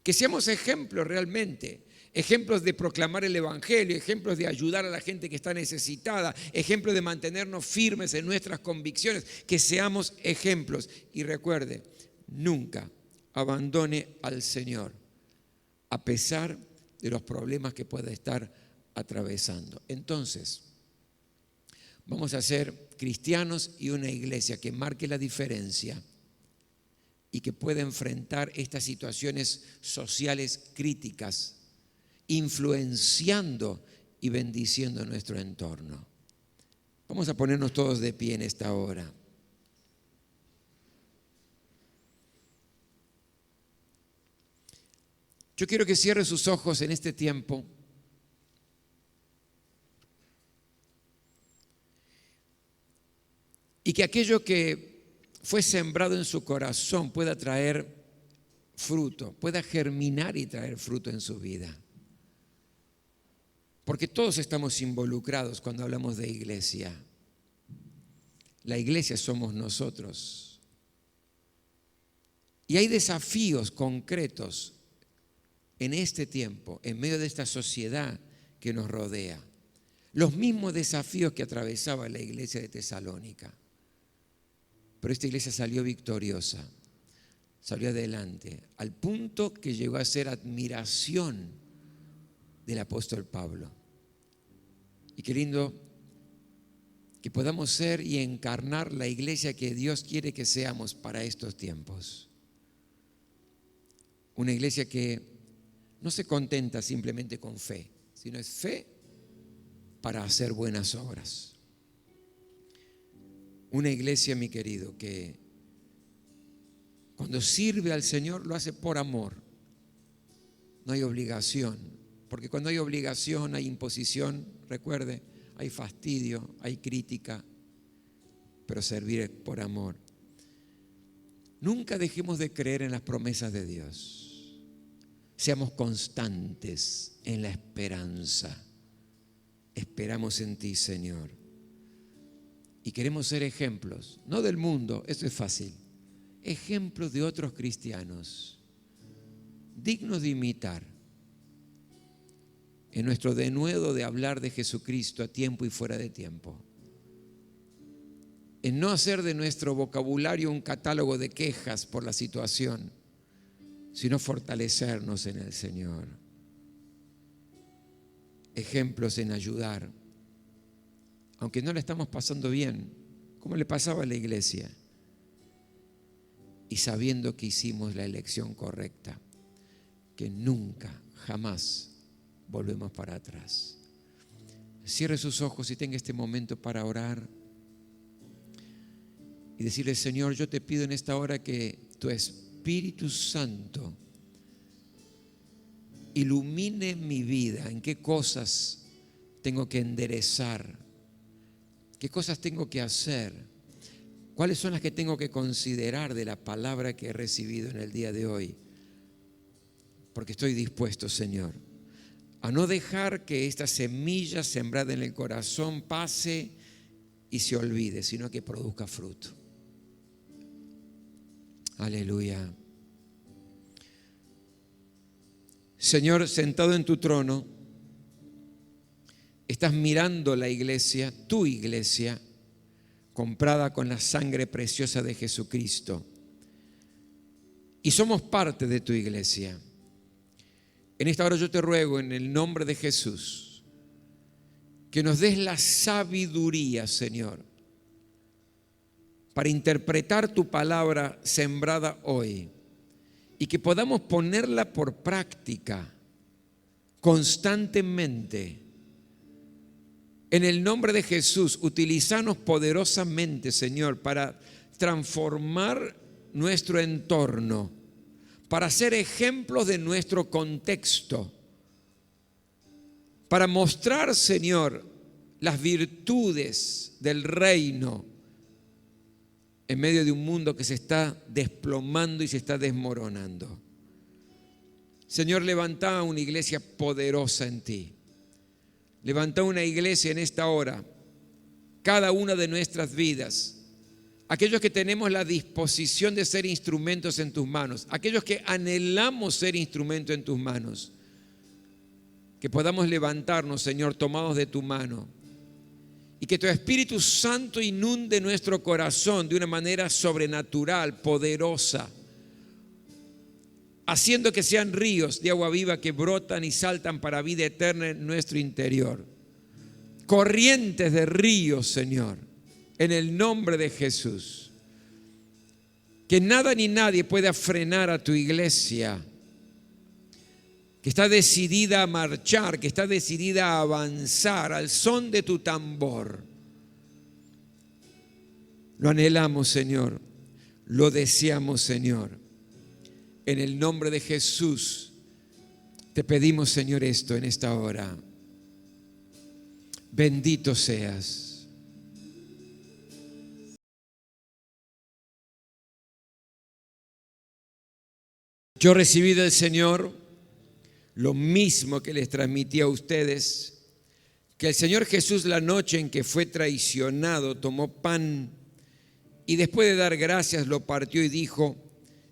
Que seamos ejemplos realmente. Ejemplos de proclamar el evangelio, ejemplos de ayudar a la gente que está necesitada, ejemplos de mantenernos firmes en nuestras convicciones. Que seamos ejemplos. Y recuerde, nunca abandone al Señor a pesar de los problemas que pueda estar atravesando. Entonces, vamos a ser cristianos y una iglesia que marque la diferencia y que pueda enfrentar estas situaciones sociales críticas, influenciando y bendiciendo nuestro entorno. Vamos a ponernos todos de pie en esta hora. Yo quiero que cierre sus ojos en este tiempo y que aquello que fue sembrado en su corazón pueda traer fruto, pueda germinar y traer fruto en su vida. Porque todos estamos involucrados cuando hablamos de iglesia. La iglesia somos nosotros. Y hay desafíos concretos en este tiempo, en medio de esta sociedad que nos rodea. Los mismos desafíos que atravesaba la iglesia de Tesalónica. Pero esta iglesia salió victoriosa, salió adelante, al punto que llegó a ser admiración del apóstol Pablo. Y qué lindo que podamos ser y encarnar la iglesia que Dios quiere que seamos para estos tiempos. Una iglesia que no se contenta simplemente con fe, sino es fe para hacer buenas obras. Una iglesia, mi querido, que cuando sirve al Señor lo hace por amor. No hay obligación, porque cuando hay obligación hay imposición, recuerde, hay fastidio, hay crítica, pero servir es por amor. Nunca dejemos de creer en las promesas de Dios. Seamos constantes en la esperanza. Esperamos en ti, Señor. Y queremos ser ejemplos, no del mundo, eso es fácil, ejemplos de otros cristianos, dignos de imitar, en nuestro denuedo de hablar de Jesucristo a tiempo y fuera de tiempo. En no hacer de nuestro vocabulario un catálogo de quejas por la situación, sino fortalecernos en el Señor. Ejemplos en ayudar, aunque no la estamos pasando bien, como le pasaba a la iglesia, y sabiendo que hicimos la elección correcta, que nunca, jamás volvemos para atrás. Cierre sus ojos y tenga este momento para orar y decirle: Señor, yo te pido en esta hora que tu Espíritu Santo ilumine mi vida, en qué cosas tengo que enderezar, qué cosas tengo que hacer, cuáles son las que tengo que considerar de la palabra que he recibido en el día de hoy. Porque estoy dispuesto, Señor, a no dejar que esta semilla sembrada en el corazón pase y se olvide, sino que produzca fruto. Aleluya. Señor, sentado en tu trono, estás mirando la iglesia, tu iglesia, comprada con la sangre preciosa de Jesucristo. Y somos parte de tu iglesia. En esta hora yo te ruego en el nombre de Jesús que nos des la sabiduría, Señor, para interpretar tu palabra sembrada hoy y que podamos ponerla por práctica constantemente. En el nombre de Jesús, utilizanos poderosamente, Señor, para transformar nuestro entorno, para ser ejemplos de nuestro contexto, para mostrar, Señor, las virtudes del reino en medio de un mundo que se está desplomando y se está desmoronando. Señor, levanta una iglesia poderosa en ti. Levanta una iglesia en esta hora, cada una de nuestras vidas. Aquellos que tenemos la disposición de ser instrumentos en tus manos, aquellos que anhelamos ser instrumento en tus manos, que podamos levantarnos, Señor, tomados de tu mano, y que tu Espíritu Santo inunde nuestro corazón de una manera sobrenatural, poderosa, haciendo que sean ríos de agua viva que brotan y saltan para vida eterna en nuestro interior. Corrientes de ríos, Señor, en el nombre de Jesús. Que nada ni nadie pueda frenar a tu iglesia, que está decidida a marchar, que está decidida a avanzar al son de tu tambor. Lo anhelamos, Señor, lo deseamos, Señor. En el nombre de Jesús te pedimos, Señor, esto en esta hora. Bendito seas. Yo recibí del Señor lo mismo que les transmití a ustedes, que el Señor Jesús, la noche en que fue traicionado, tomó pan y después de dar gracias lo partió y dijo: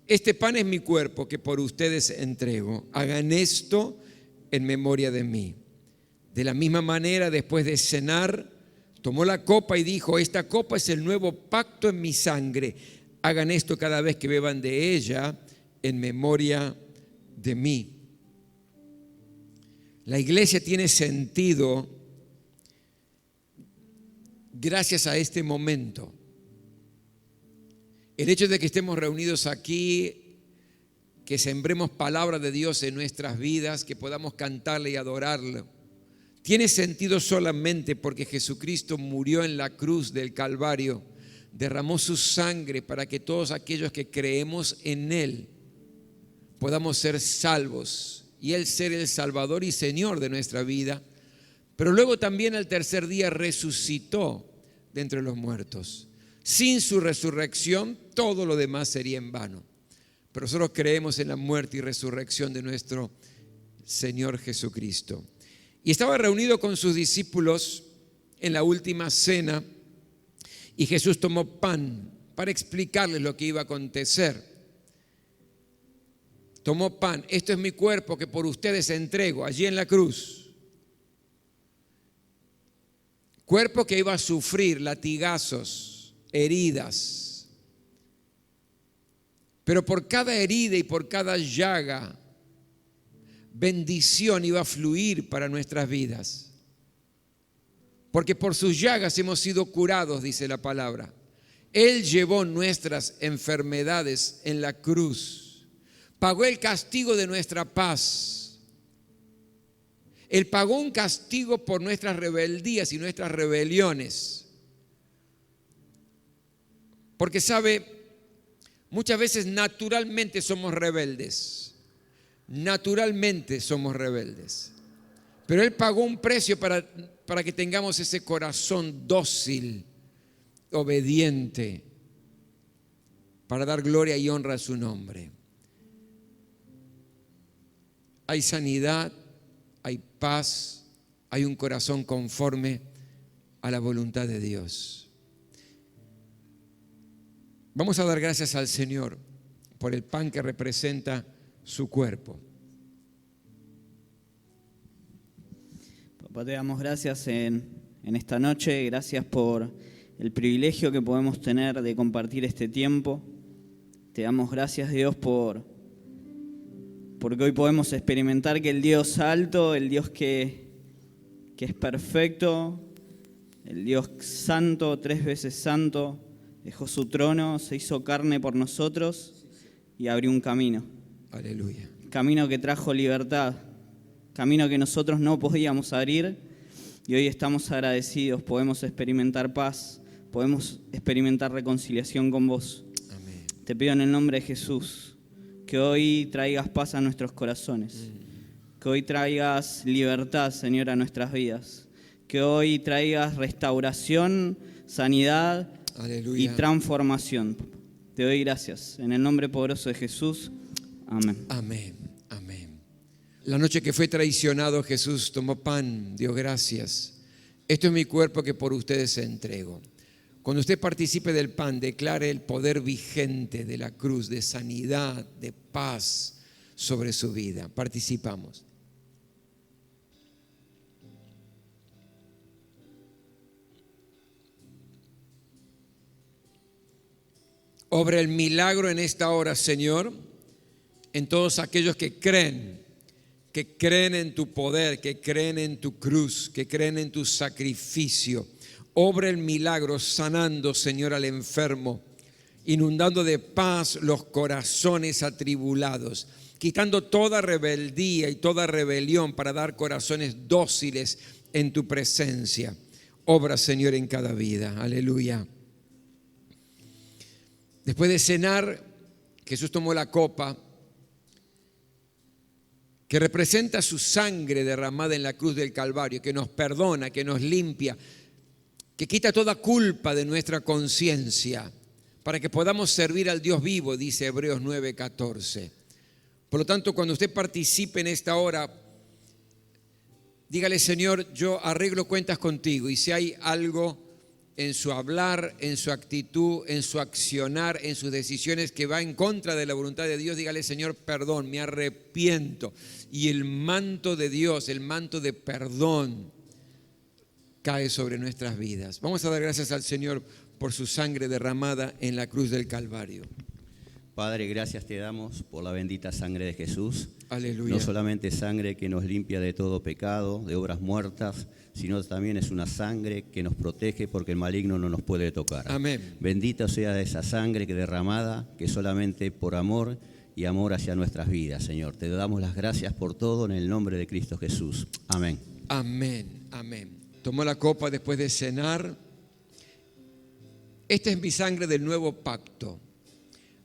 este pan es mi cuerpo que por ustedes entrego. Hagan esto en memoria de mí. De la misma manera, después de cenar, tomó la copa y dijo: esta copa es el nuevo pacto en mi sangre. Hagan esto cada vez que beban de ella en memoria de mí. La iglesia tiene sentido gracias a este momento. El hecho de que estemos reunidos aquí, que sembremos palabra de Dios en nuestras vidas, que podamos cantarle y adorarlo, tiene sentido solamente porque Jesucristo murió en la cruz del Calvario, derramó su sangre para que todos aquellos que creemos en Él podamos ser salvos y Él ser el Salvador y Señor de nuestra vida. Pero luego también al tercer día resucitó de entre los muertos. Sin su resurrección, todo lo demás sería en vano. Pero nosotros creemos en la muerte y resurrección de nuestro Señor Jesucristo. Y estaba reunido con sus discípulos en la última cena y Jesús tomó pan para explicarles lo que iba a acontecer. Tomó pan: esto es mi cuerpo que por ustedes entrego, allí en la cruz. Cuerpo que iba a sufrir latigazos, heridas, pero por cada herida y por cada llaga, bendición iba a fluir para nuestras vidas, porque por sus llagas hemos sido curados, dice la palabra. Él llevó nuestras enfermedades en la cruz, pagó el castigo de nuestra paz. Él pagó un castigo por nuestras rebeldías y nuestras rebeliones. Porque sabe, muchas veces naturalmente somos rebeldes. Naturalmente somos rebeldes. Pero Él pagó un precio para que tengamos ese corazón dócil, obediente, para dar gloria y honra a su nombre. Hay sanidad, hay paz, hay un corazón conforme a la voluntad de Dios. Vamos a dar gracias al Señor por el pan que representa su cuerpo. Papá, te damos gracias en esta noche, gracias por el privilegio que podemos tener de compartir este tiempo. Te damos gracias, Dios, porque hoy podemos experimentar que el Dios alto, el Dios que es perfecto, el Dios santo, 3 veces santo, dejó su trono, se hizo carne por nosotros y abrió un camino. Aleluya. Camino que trajo libertad, camino que nosotros no podíamos abrir y hoy estamos agradecidos, podemos experimentar paz, podemos experimentar reconciliación con vos. Amén. Te pido en el nombre de Jesús que hoy traigas paz a nuestros corazones, que hoy traigas libertad, Señor, a nuestras vidas, que hoy traigas restauración, sanidad, aleluya, y transformación. Te doy gracias en el nombre poderoso de Jesús. Amén. Amén. Amén. La noche que fue traicionado, Jesús tomó pan, dio gracias. Esto es mi cuerpo que por ustedes entrego. Cuando usted participe del pan, declare el poder vigente de la cruz, de sanidad, de paz sobre su vida. Participamos. Obra el milagro en esta hora, Señor, en todos aquellos que creen en tu poder, que creen en tu cruz, que creen en tu sacrificio. Obra el milagro sanando, Señor, al enfermo, inundando de paz los corazones atribulados, quitando toda rebeldía y toda rebelión para dar corazones dóciles en tu presencia. Obra, Señor, en cada vida. Aleluya. Después de cenar, Jesús tomó la copa que representa su sangre derramada en la cruz del Calvario, que nos perdona, que nos limpia, que quita toda culpa de nuestra conciencia, para que podamos servir al Dios vivo, dice Hebreos 9:14. Por lo tanto, cuando usted participe en esta hora, dígale: Señor, yo arreglo cuentas contigo, y si hay algo en su hablar, en su actitud, en su accionar, en sus decisiones que va en contra de la voluntad de Dios, dígale: Señor, perdón, me arrepiento. Y el manto de Dios, el manto de perdón, cae sobre nuestras vidas. Vamos a dar gracias al Señor por su sangre derramada en la cruz del Calvario. Padre, gracias te damos por la bendita sangre de Jesús. Aleluya. No solamente sangre que nos limpia de todo pecado, de obras muertas, sino también es una sangre que nos protege porque el maligno no nos puede tocar. Amén. Bendita sea esa sangre que derramada, que solamente por amor y amor hacia nuestras vidas, Señor. Te damos las gracias por todo en el nombre de Cristo Jesús. Amén. Amén. Amén. Tomó la copa después de cenar. Esta es mi sangre del nuevo pacto.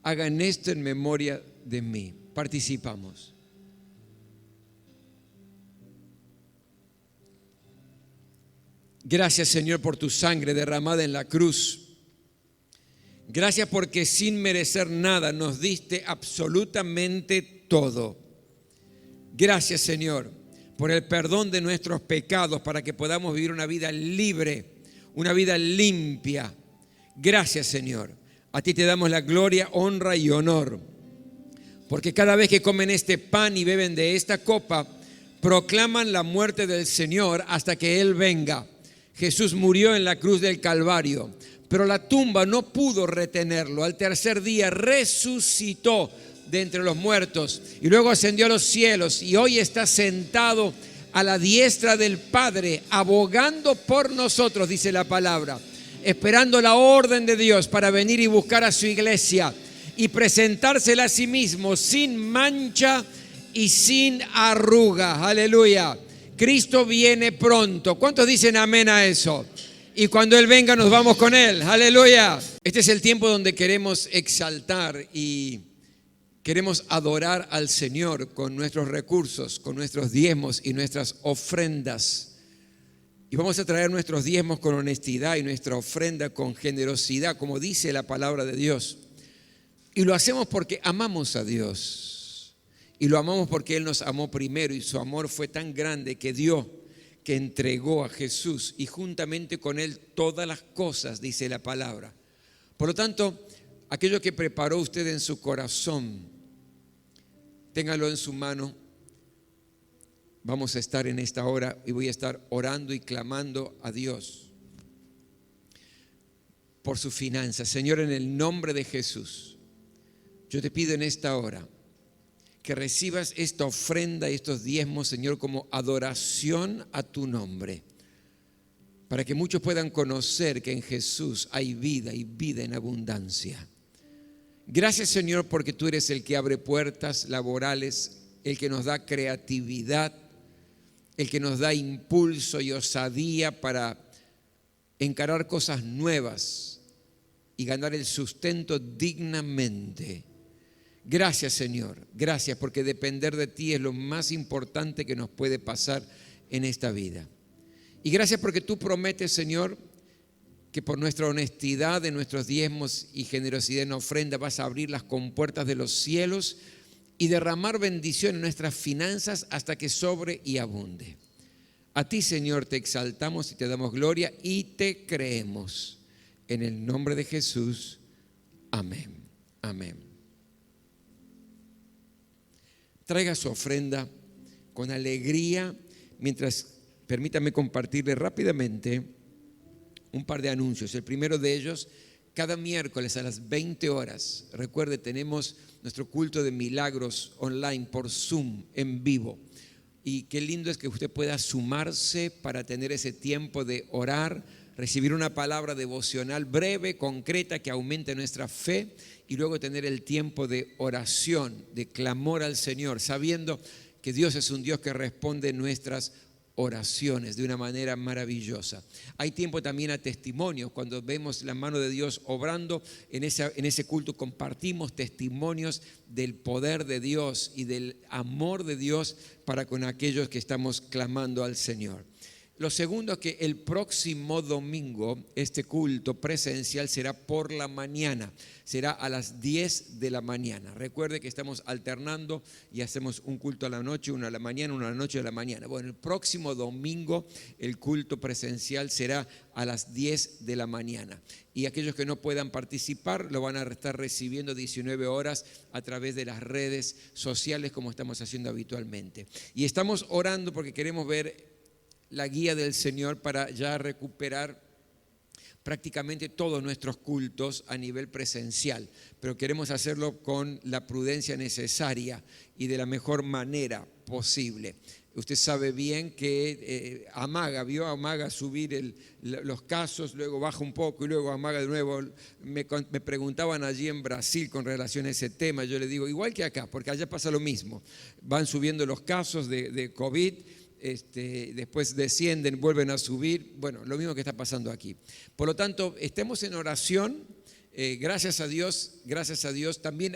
Hagan esto en memoria de mí. Participamos. Gracias, Señor, por tu sangre derramada en la cruz. Gracias porque sin merecer nada nos diste absolutamente todo. Gracias, Señor, por el perdón de nuestros pecados para que podamos vivir una vida libre, una vida limpia. Gracias, Señor. A ti te damos la gloria, honra y honor. Porque cada vez que comen este pan y beben de esta copa, proclaman la muerte del Señor hasta que Él venga. Jesús murió en la cruz del Calvario, pero la tumba no pudo retenerlo. Al tercer día resucitó de entre los muertos y luego ascendió a los cielos y hoy está sentado a la diestra del Padre, abogando por nosotros, dice la palabra, esperando la orden de Dios para venir y buscar a su iglesia y presentársela a sí mismo sin mancha y sin arruga. Aleluya. Cristo viene pronto. ¿Cuántos dicen amén a eso? Y cuando Él venga nos vamos con Él. Aleluya. Este es el tiempo donde queremos exaltar y Queremos adorar al Señor con nuestros recursos, con nuestros diezmos y nuestras ofrendas. Y vamos a traer nuestros diezmos con honestidad y nuestra ofrenda con generosidad, como dice la palabra de Dios. Y lo hacemos porque amamos a Dios. Y lo amamos porque Él nos amó primero y su amor fue tan grande que dio, que entregó a Jesús y juntamente con Él todas las cosas, dice la palabra. Por lo tanto, aquello que preparó usted en su corazón, téngalo en su mano. Vamos a estar en esta hora y voy a estar orando y clamando a Dios por su finanza. Señor, en el nombre de Jesús, yo te pido en esta hora que recibas esta ofrenda, estos diezmos, Señor, como adoración a tu nombre, para que muchos puedan conocer que en Jesús hay vida y vida en abundancia. Gracias, Señor, porque tú eres el que abre puertas laborales, el que nos da creatividad, el que nos da impulso y osadía para encarar cosas nuevas y ganar el sustento dignamente. Gracias, Señor, gracias, porque depender de ti es lo más importante que nos puede pasar en esta vida. Y gracias porque tú prometes, Señor, que por nuestra honestidad en nuestros diezmos y generosidad en ofrenda vas a abrir las compuertas de los cielos y derramar bendición en nuestras finanzas hasta que sobre y abunde. A ti, Señor, te exaltamos y te damos gloria y te creemos. En el nombre de Jesús, amén. Amén. Traiga su ofrenda con alegría, mientras permítame compartirle rápidamente un par de anuncios. El primero de ellos, cada miércoles a las 20 horas, recuerde, tenemos nuestro culto de milagros online por Zoom en vivo. Y qué lindo es que usted pueda sumarse para tener ese tiempo de orar, recibir una palabra devocional breve, concreta, que aumente nuestra fe y luego tener el tiempo de oración, de clamor al Señor, sabiendo que Dios es un Dios que responde nuestras oraciones de una manera maravillosa. Hay tiempo también a testimonios. Cuando vemos la mano de Dios obrando en ese culto, compartimos testimonios del poder de Dios y del amor de Dios para con aquellos que estamos clamando al Señor. Lo segundo es que el próximo domingo este culto presencial será por la mañana, será a las 10 de la mañana. Recuerde que estamos alternando y hacemos un culto a la noche, uno a la mañana, uno a la noche a la mañana. Bueno, el próximo domingo el culto presencial será a las 10 de la mañana. Y aquellos que no puedan participar lo van a estar recibiendo 19 horas a través de las redes sociales como estamos haciendo habitualmente. Y estamos orando porque queremos ver la guía del Señor para ya recuperar prácticamente todos nuestros cultos a nivel presencial, pero queremos hacerlo con la prudencia necesaria y de la mejor manera posible. Usted sabe bien que vio a Amaga subir los casos, luego baja un poco y luego Amaga de nuevo. Me preguntaban allí en Brasil con relación a ese tema. Yo le digo, igual que acá, porque allá pasa lo mismo. Van subiendo los casos de COVID, después descienden, vuelven a subir. Bueno, lo mismo que está pasando aquí. Por lo tanto, estemos en oración. Gracias a Dios. También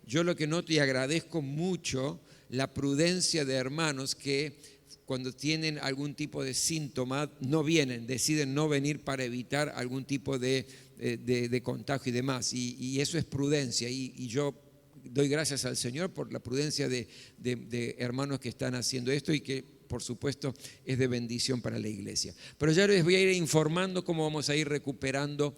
yo lo que noto y agradezco mucho la prudencia de hermanos que cuando tienen algún tipo de síntoma no vienen, deciden no venir para evitar algún tipo de contagio y demás. Y eso es prudencia. Y yo doy gracias al Señor por la prudencia de hermanos que están haciendo esto y que por supuesto es de bendición para la iglesia. Pero ya les voy a ir informando cómo vamos a ir recuperando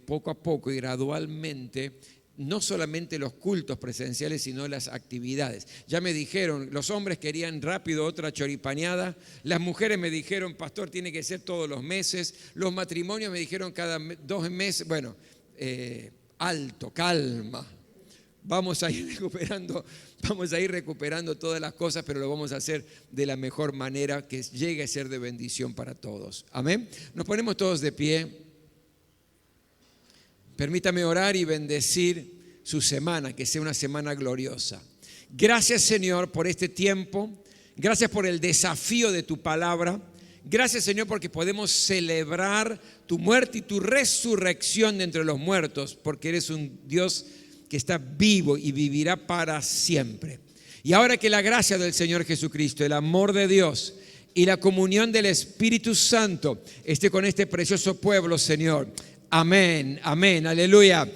poco a poco y gradualmente no solamente los cultos presenciales, sino las actividades. Ya me dijeron, los hombres querían rápido otra choripaneada, las mujeres me dijeron, pastor, tiene que ser todos los meses, los matrimonios me dijeron cada 2 meses. Bueno, calma. Vamos a ir recuperando todas las cosas, pero lo vamos a hacer de la mejor manera que llegue a ser de bendición para todos. Amén. Nos ponemos todos de pie. Permítame orar y bendecir su semana, que sea una semana gloriosa. Gracias, Señor, por este tiempo. Gracias por el desafío de tu palabra. Gracias, Señor, porque podemos celebrar tu muerte y tu resurrección de entre los muertos, porque eres un Dios que está vivo y vivirá para siempre. Y ahora que la gracia del Señor Jesucristo, el amor de Dios y la comunión del Espíritu Santo esté con este precioso pueblo, Señor. Amén, amén, aleluya.